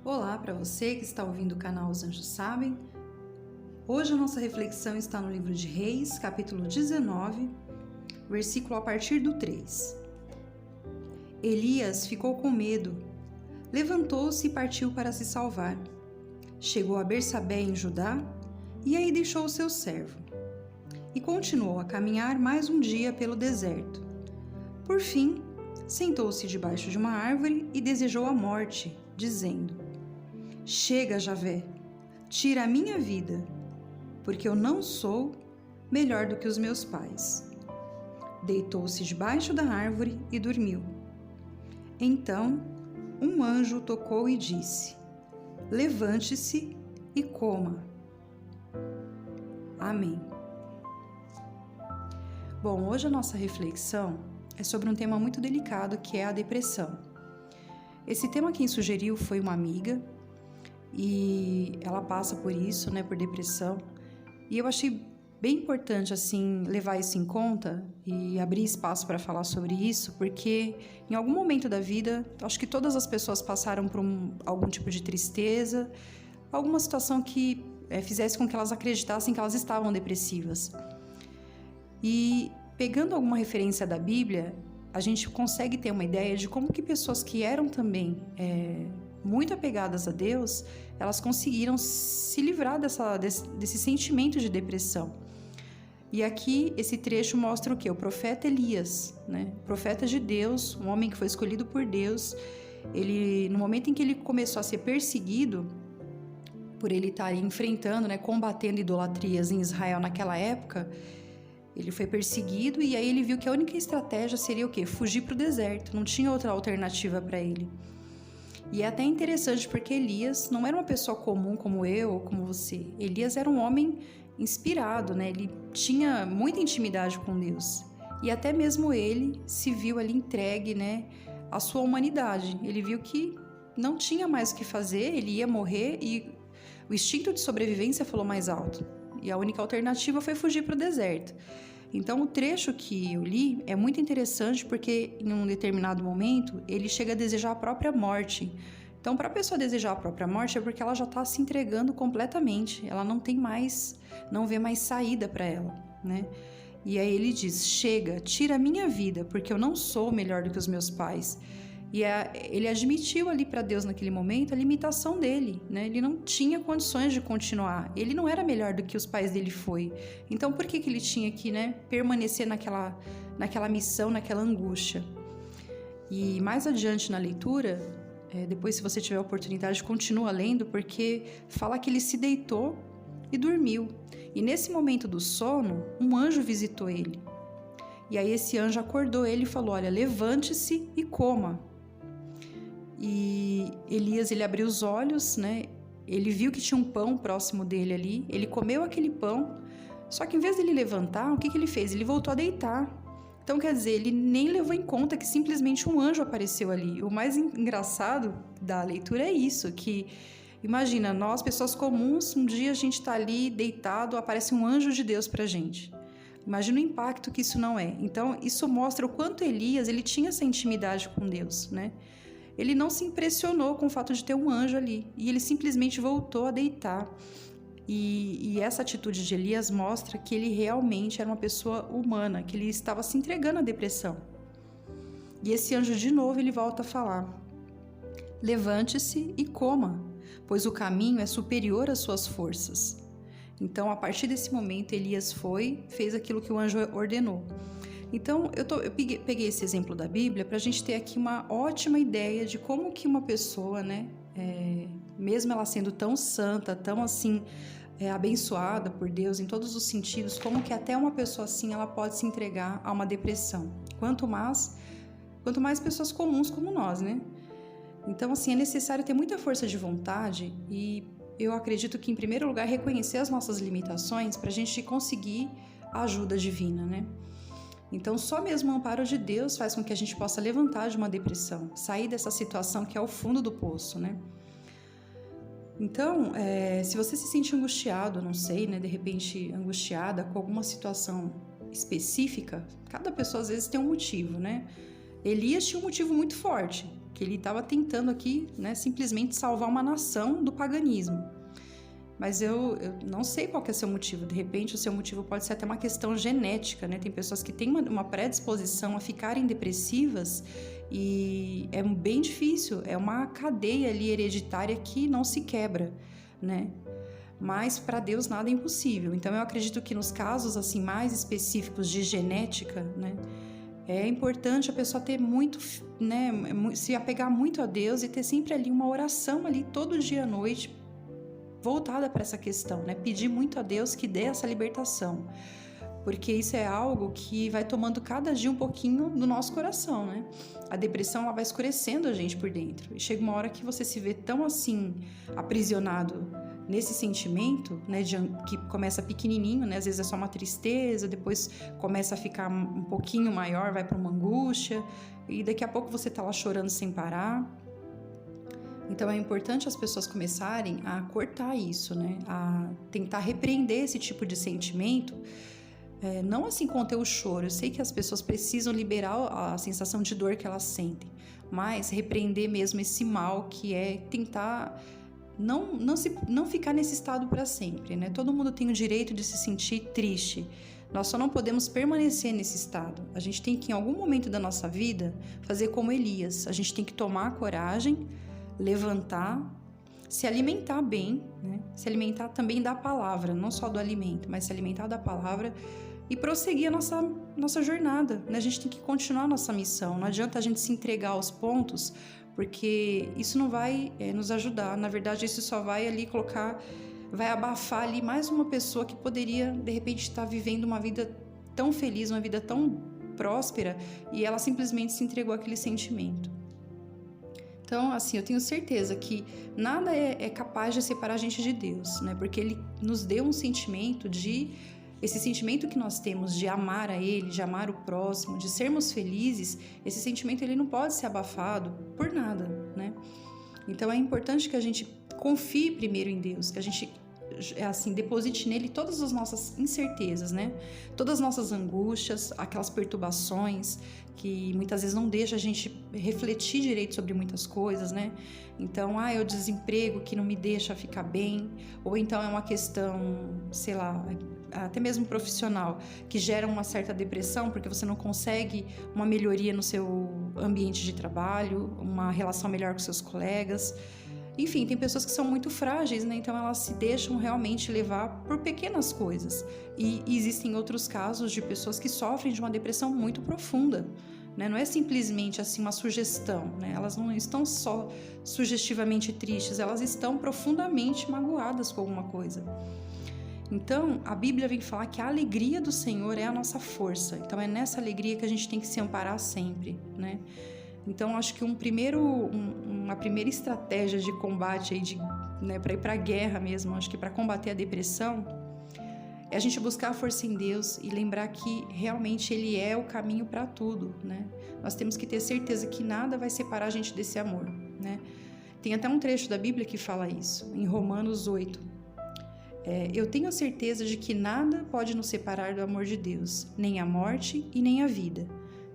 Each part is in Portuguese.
Olá para você que está ouvindo o canal Os Anjos Sabem. Hoje a nossa reflexão está no livro de Reis, capítulo 19, versículo a partir do 3. Elias ficou com medo, levantou-se e partiu para se salvar. Chegou a Bersabé em Judá e aí deixou o seu servo. E continuou a caminhar mais um dia pelo deserto. Por fim, sentou-se debaixo de uma árvore e desejou a morte, dizendo: Chega, Javé, tira a minha vida, porque eu não sou melhor do que os meus pais. Deitou-se debaixo da árvore e dormiu. Então, um anjo o tocou e disse: Levante-se e coma. Amém. Bom, hoje a nossa reflexão é sobre um tema muito delicado, que é a depressão. Esse tema quem sugeriu foi uma amiga, e ela passa por isso, por depressão. E eu achei bem importante, levar isso em conta e abrir espaço para falar sobre isso, porque em algum momento da vida, acho que todas as pessoas passaram por algum tipo de tristeza, alguma situação que fizesse com que elas acreditassem que elas estavam depressivas. E pegando alguma referência da Bíblia, a gente consegue ter uma ideia de como que pessoas que eram também muito apegadas a Deus, elas conseguiram se livrar desse sentimento de depressão. E aqui esse trecho mostra o quê? O profeta Elias, o profeta de Deus, um homem que foi escolhido por Deus. Ele, no momento em que ele começou a ser perseguido, por ele estar enfrentando, combatendo idolatrias em Israel naquela época, ele foi perseguido e aí ele viu que a única estratégia seria o quê? Fugir para o deserto, não tinha outra alternativa para ele. E é até interessante porque Elias não era uma pessoa comum como eu ou como você. Elias era um homem inspirado, Ele tinha muita intimidade com Deus. E até mesmo ele se viu ali entregue, à sua humanidade. Ele viu que não tinha mais o que fazer, ele ia morrer e o instinto de sobrevivência falou mais alto. E a única alternativa foi fugir para o deserto. Então, o trecho que eu li é muito interessante porque, em um determinado momento, ele chega a desejar a própria morte. Então, para a pessoa desejar a própria morte é porque ela já está se entregando completamente. Ela não vê mais saída para ela, E aí ele diz: Chega, tira a minha vida, porque eu não sou melhor do que os meus pais. E ele admitiu ali para Deus naquele momento a limitação dele, Ele não tinha condições de continuar. Ele não era melhor do que os pais dele foi. Então, por que ele tinha que, permanecer naquela missão, naquela angústia? E mais adiante na leitura, depois se você tiver a oportunidade, continua lendo, porque fala que ele se deitou e dormiu. E nesse momento do sono, um anjo visitou ele. E aí esse anjo acordou ele e falou: Olha, levante-se e coma. E Elias, ele abriu os olhos, Ele viu que tinha um pão próximo dele ali. Ele comeu aquele pão, só que em vez de ele levantar, o que ele fez? Ele voltou a deitar. Então, quer dizer, ele nem levou em conta que simplesmente um anjo apareceu ali. O mais engraçado da leitura é isso, que imagina, nós, pessoas comuns, um dia a gente está ali deitado, aparece um anjo de Deus pra gente. Imagina o impacto que isso não é. Então, isso mostra o quanto Elias, ele tinha essa intimidade com Deus, Ele não se impressionou com o fato de ter um anjo ali. E ele simplesmente voltou a deitar. E essa atitude de Elias mostra que ele realmente era uma pessoa humana, que ele estava se entregando à depressão. E esse anjo, de novo, ele volta a falar: Levante-se e coma, pois o caminho é superior às suas forças. Então, a partir desse momento, Elias fez aquilo que o anjo ordenou. Então, eu peguei esse exemplo da Bíblia para a gente ter aqui uma ótima ideia de como que uma pessoa, mesmo ela sendo tão santa, tão abençoada por Deus em todos os sentidos, como que até uma pessoa assim, ela pode se entregar a uma depressão. Quanto mais pessoas comuns como nós, Então, é necessário ter muita força de vontade e eu acredito que, em primeiro lugar, reconhecer as nossas limitações para a gente conseguir a ajuda divina, Então, só mesmo o amparo de Deus faz com que a gente possa levantar de uma depressão, sair dessa situação que é o fundo do poço, Então, se você se sente angustiado, não sei, de repente angustiada com alguma situação específica, cada pessoa às vezes tem um motivo, Elias tinha um motivo muito forte. que ele estava tentando aqui, né, simplesmente salvar uma nação do paganismo. Mas eu não sei qual que é o seu motivo. De repente, o seu motivo pode ser até uma questão genética, né? Tem pessoas que têm uma predisposição a ficarem depressivas e é bem difícil. É uma cadeia ali hereditária que não se quebra, né? Mas para Deus nada é impossível. Então eu acredito que nos casos assim mais específicos de genética, né? É importante a pessoa ter muito, né? Se apegar muito a Deus e ter sempre ali uma oração ali todo dia à noite, voltada para essa questão, né? Pedir muito a Deus que dê essa libertação, porque isso é algo que vai tomando cada dia um pouquinho do nosso coração, né? A depressão, ela vai escurecendo a gente por dentro, e chega uma hora que você se vê tão assim, aprisionado nesse sentimento, né, que começa pequenininho, né? Às vezes é só uma tristeza, depois começa a ficar um pouquinho maior, vai para uma angústia, e daqui a pouco você tá lá chorando sem parar. Então é importante as pessoas começarem a cortar isso, né? A tentar repreender esse tipo de sentimento, não assim conter o choro. Eu sei que as pessoas precisam liberar a sensação de dor que elas sentem, mas repreender mesmo esse mal, que é tentar não ficar nesse estado para sempre, né? Todo mundo tem o direito de se sentir triste. Nós só não podemos permanecer nesse estado. A gente tem que, em algum momento da nossa vida, fazer como Elias. A gente tem que tomar coragem, levantar, se alimentar bem, né? Se alimentar também da palavra, não só do alimento, mas se alimentar da palavra e prosseguir a nossa jornada, né? A gente tem que continuar a nossa missão. Não adianta a gente se entregar aos pontos, porque isso não vai nos ajudar. Na verdade, isso só vai ali vai abafar ali mais uma pessoa que poderia, de repente, estar vivendo uma vida tão feliz, uma vida tão próspera, e ela simplesmente se entregou àquele sentimento. Então, assim, eu tenho certeza que nada é capaz de separar a gente de Deus, né? Porque Ele nos deu um sentimento esse sentimento que nós temos de amar a Ele, de amar o próximo, de sermos felizes, esse sentimento ele não pode ser abafado por nada, né? Então, é importante que a gente confie primeiro em Deus, que a gente, assim, deposite nele todas as nossas incertezas, né? Todas as nossas angústias, aquelas perturbações que muitas vezes não deixa a gente refletir direito sobre muitas coisas, né? Então, é o desemprego que não me deixa ficar bem, ou então é uma questão, sei lá, até mesmo profissional, que gera uma certa depressão porque você não consegue uma melhoria no seu ambiente de trabalho, uma relação melhor com seus colegas. Enfim, tem pessoas que são muito frágeis, né? Então elas se deixam realmente levar por pequenas coisas. E existem outros casos de pessoas que sofrem de uma depressão muito profunda, né? Não é simplesmente assim uma sugestão, né? Elas não estão só sugestivamente tristes, elas estão profundamente magoadas com alguma coisa. Então, a Bíblia vem falar que a alegria do Senhor é a nossa força. Então, é nessa alegria que a gente tem que se amparar sempre, né? Então, acho que uma primeira estratégia de combate aí, né, para ir para a guerra mesmo, acho que para combater a depressão, é a gente buscar a força em Deus e lembrar que realmente Ele é o caminho para tudo, né? Nós temos que ter certeza que nada vai separar a gente desse amor, né? Tem até um trecho da Bíblia que fala isso, em Romanos 8. Eu tenho a certeza de que nada pode nos separar do amor de Deus, nem a morte e nem a vida,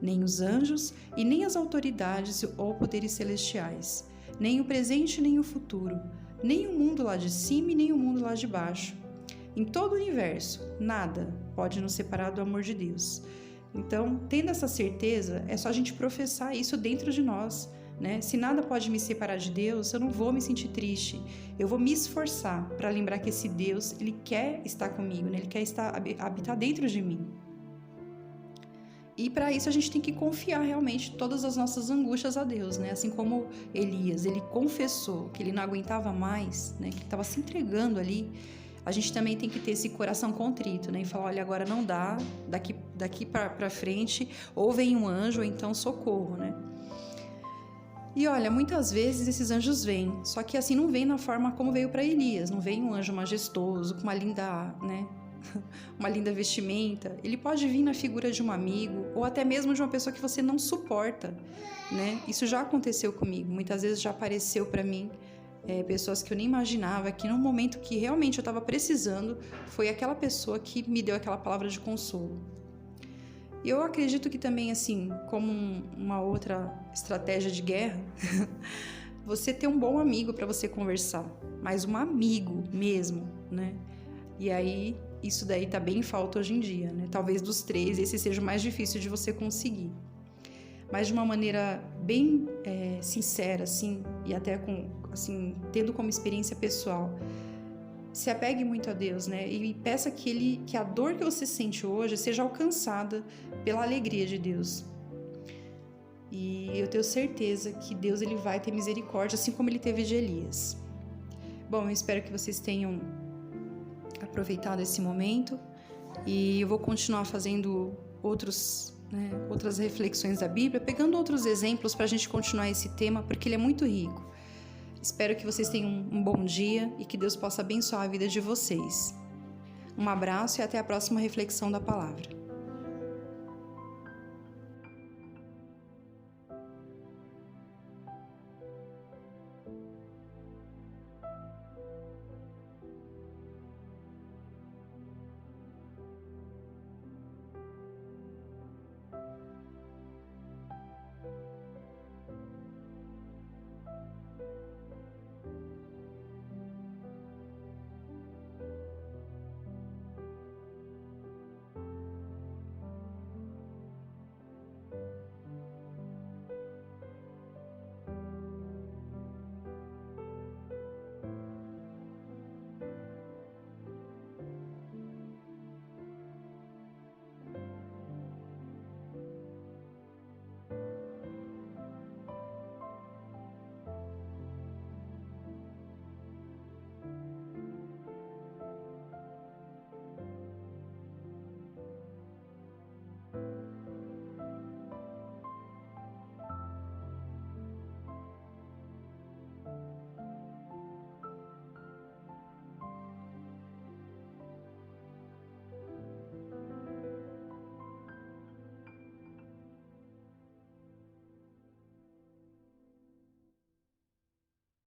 nem os anjos e nem as autoridades ou poderes celestiais, nem o presente nem o futuro, nem o mundo lá de cima e nem o mundo lá de baixo. Em todo o universo, nada pode nos separar do amor de Deus. Então, tendo essa certeza, é só a gente professar isso dentro de nós, né? Se nada pode me separar de Deus, eu não vou me sentir triste. Eu vou me esforçar para lembrar que esse Deus, Ele quer estar comigo, né? Ele quer habitar dentro de mim. E para isso a gente tem que confiar realmente todas as nossas angústias a Deus, né? Assim como Elias, ele confessou que ele não aguentava mais, né? Que ele estava se entregando ali. A gente também tem que ter esse coração contrito, né? E falar, olha, agora não dá, daqui para frente, ou vem um anjo, ou então socorro, né? E olha, muitas vezes esses anjos vêm, só que assim não vem na forma como veio para Elias, não vem um anjo majestoso, com uma linda, né? Uma linda vestimenta. Ele pode vir na figura de um amigo, ou até mesmo de uma pessoa que você não suporta, né? Isso já aconteceu comigo, muitas vezes já apareceu para mim, pessoas que eu nem imaginava, que no momento que realmente eu estava precisando, foi aquela pessoa que me deu aquela palavra de consolo. E eu acredito que também, assim, como uma outra estratégia de guerra, você ter um bom amigo para você conversar, mas um amigo mesmo, né? E aí, isso daí tá bem em falta hoje em dia, né? Talvez dos 3, esse seja o mais difícil de você conseguir. Mas de uma maneira bem sincera, assim, e até assim, tendo como experiência pessoal, se apegue muito a Deus, né? E peça que a dor que você sente hoje seja alcançada pela alegria de Deus. E eu tenho certeza que Deus ele vai ter misericórdia, assim como ele teve de Elias. Bom, eu espero que vocês tenham aproveitado esse momento e eu vou continuar fazendo outras reflexões da Bíblia, pegando outros exemplos para a gente continuar esse tema, porque ele é muito rico. Espero que vocês tenham um bom dia e que Deus possa abençoar a vida de vocês. Um abraço e até a próxima reflexão da palavra.